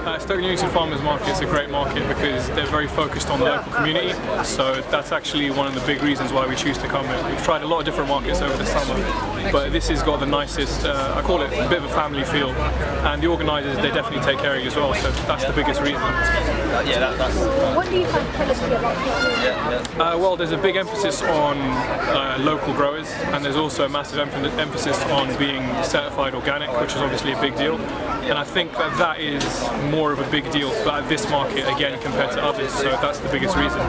Stokey Newington Farmers Market is a great market because they're very focused on the local community, so that's actually one of the big reasons why we choose to come here. We've tried a lot of different markets over the summer, but this has got the nicest, I call it a bit of a family feel, and the organisers, they definitely take care of you as well, so that's the biggest reason. What do you find politically about Stokey? Well, there's a big emphasis on local growers, and there's also a massive emphasis on being certified organic, which is obviously a big deal. And I think that is more of a big deal at this market again compared to others, so that's the biggest reason.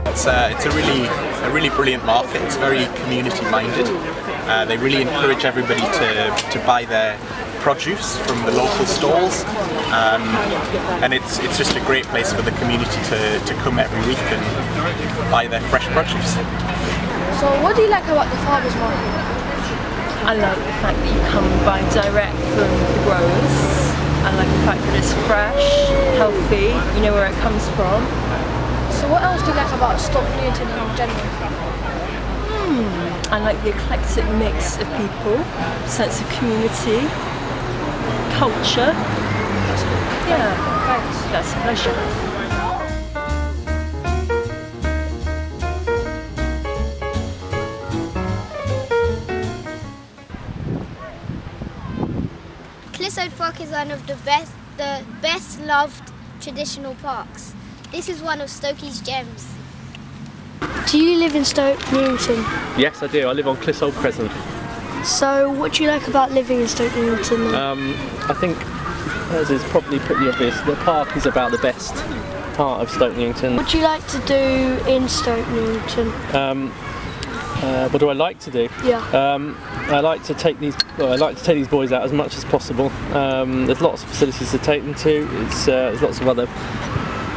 It's a really brilliant market. It's very community minded. They really encourage everybody to buy their produce from the local stalls, and it's just a great place for the community to come every week and buy their fresh produce. So what do you like about the farmers market? I like the fact that you come buy direct from the growers. I like the fact that it's fresh, healthy, you know where it comes from. So what else do you like about Stokey Newington in general? I like the eclectic mix of people, sense of community, culture. Yeah, Thanks. that's a pleasure. Clissold Park is one of the best loved traditional parks. This is one of Stokey's gems. Do you live in Stokey Newington? Yes, I do. I live on Clissold Crescent. So what do you like about living in Stokey Newington? I think, as is probably pretty obvious, the park is about the best part of Stokey Newington. What do you like to do in Stokey Newington? What do I like to do? Yeah. I like to take these boys out as much as possible. There's lots of facilities to take them to. There's lots of other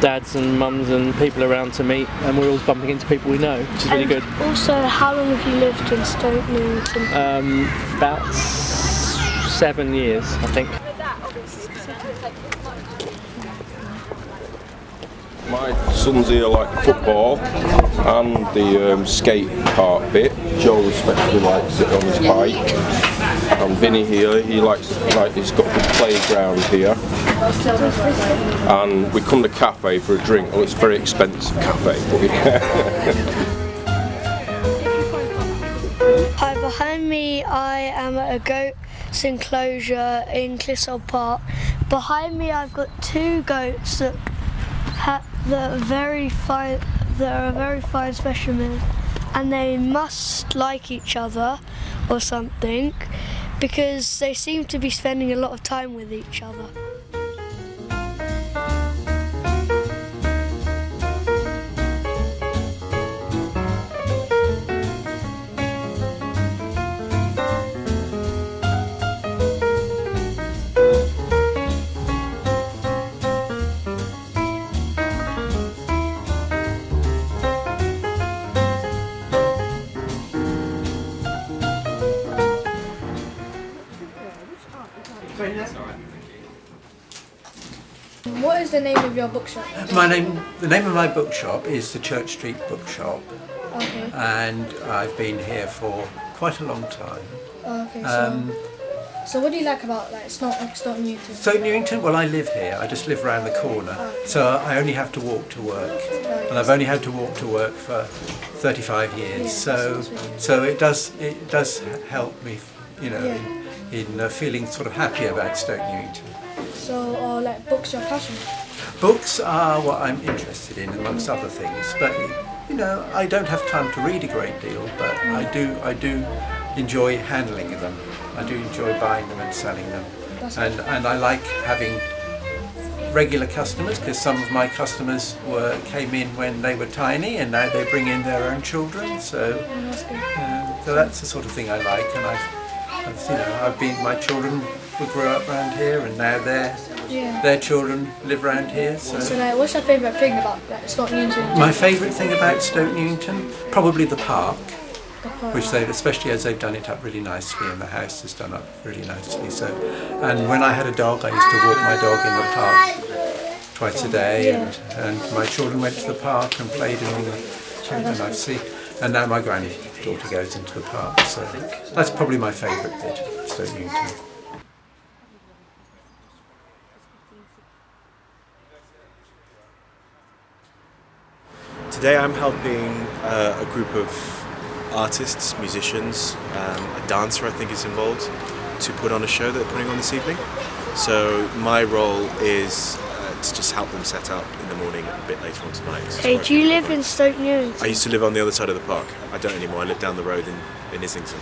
dads and mums and people around to meet, and we're always bumping into people we know, which is really good. Also, how long have you lived in Stokey Newington? About 7 years, I think. My son's here like football and the skate park bit. Joel especially likes it on his bike. And Vinny here, he's got the playground here. And we come to cafe for a drink. Well, it's a very expensive cafe, but Hi, behind me I am at a goat's enclosure in Clissold Park. Behind me I've got two goats that are very fine specimens, and they must like each other or something because they seem to be spending a lot of time with each other. What is the name of your bookshop? The name of my bookshop is the Church Street Bookshop. Okay. And I've been here for quite a long time. Okay. So what do you like about Stokey Newington? Stokey Newington, well, I live here. I just live around the corner, so I only have to walk to work, and I've only had to walk to work for 35 years. Yeah, so it does help me, you know, in feeling sort of happy about Stokey Newington. So are like books your passion? Books are what I'm interested in, amongst other things. But you know, I don't have time to read a great deal, but I do enjoy handling them. I do enjoy buying them and selling them, and I like having regular customers, because some of my customers came in when they were tiny, and now they bring in their own children. So that's the sort of thing I like, and my children grew up around here, and now their children live around here. So what's your favourite thing about Stokey Newington? My favourite thing about Stokey Newington, probably the park. Which especially as they've done it up really nicely, and the house is done up really nicely. So, and when I had a dog, I used to walk my dog in the park twice a day, and my children went to the park and played in the children I've seen, and now my granny daughter goes into the park. So that's probably my favourite bit of Stoke Newington. Today I'm helping a group of artists, musicians, a dancer I think is involved, to put on a show that they're putting on this evening. So my role is to just help them set up in the morning a bit later on tonight. Hey, do you live in Stoke Newington? I used to live on the other side of the park. I don't anymore. I live down the road in Islington.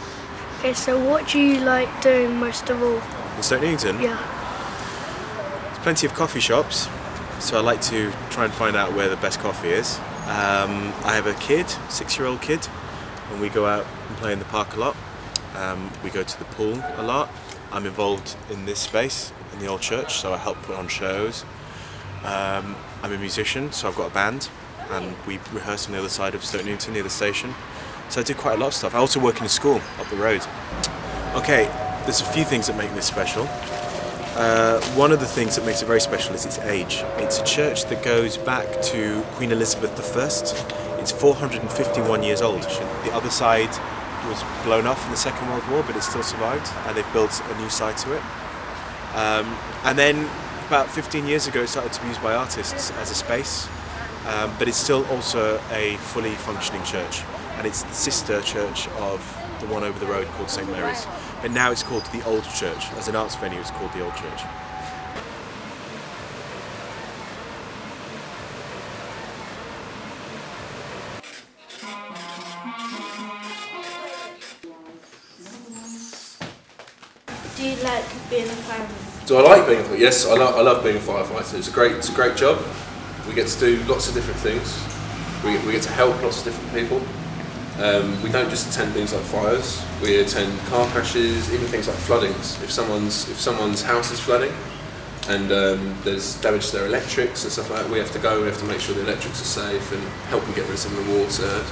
Okay, so what do you like doing most of all? In Stoke Newington? Yeah. There's plenty of coffee shops, so I like to try and find out where the best coffee is. I have a kid, 6-year-old kid, and we go out and play in the park a lot. We go to the pool a lot. I'm involved in this space, in the old church, so I help put on shows. I'm a musician, so I've got a band, and we rehearse on the other side of Stoke Newington near the station. So I do quite a lot of stuff. I also work in a school up the road. Okay, there's a few things that make this special. One of the things that makes it very special is its age. It's a church that goes back to Queen Elizabeth I. It's 451 years old. The other side was blown off in the Second World War, but it still survived, and they've built a new side to it. And then about 15 years ago it started to be used by artists as a space, but it's still also a fully functioning church, and it's the sister church of the one over the road called St Mary's. But now it's called the Old Church. As an arts venue, it's called the Old Church. Do you like being a fireman? Do I like being a firefighter? Yes, I love being a firefighter. It's a great job. We get to do lots of different things. We get to help lots of different people. We don't just attend things like fires. We attend car crashes, even things like floodings. If someone's house is flooding and there's damage to their electrics and stuff like that, we have to go. We have to make sure the electrics are safe and help them get rid of some of the water,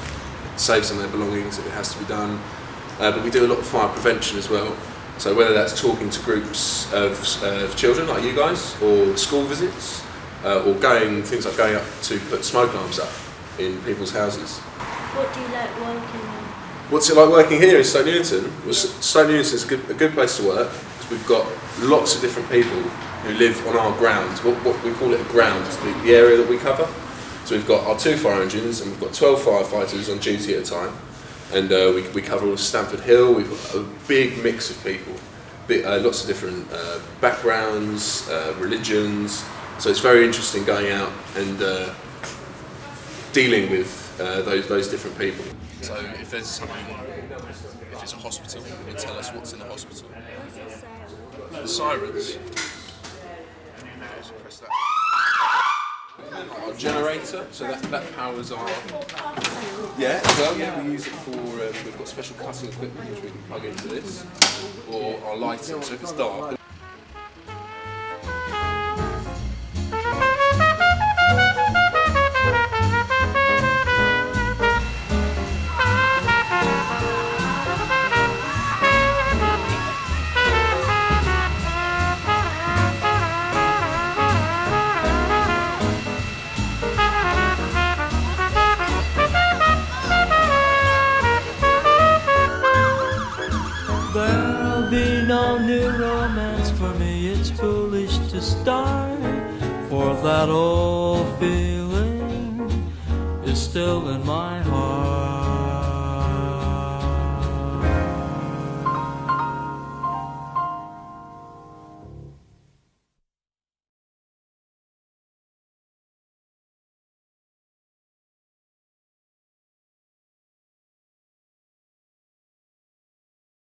save some of their belongings if it has to be done. But we do a lot of fire prevention as well. So whether that's talking to groups of children like you guys, or school visits, or things like going up to put smoke alarms up in people's houses. What do you like working in? What's it like working here in Stoke Newington? Well, Stoke Newington is a good place to work because we've got lots of different people who live on our ground. What we call it a ground, is the area that we cover. So we've got our 2 fire engines and we've got 12 firefighters on duty at a time. And we cover all of Stamford Hill. We've got a big mix of people, lots of different backgrounds, religions. So it's very interesting going out and dealing with those different people. So if there's something, if it's a hospital, it will tell us what's in the hospital. The sirens. Press that. Our generator, so that powers our... Yeah, well, yeah, we use it for, we've got special cutting equipment which we can plug into this, or our lighting, so if it's dark. There'll be no new romance for me, it's foolish to start, for that old feeling is still in my heart.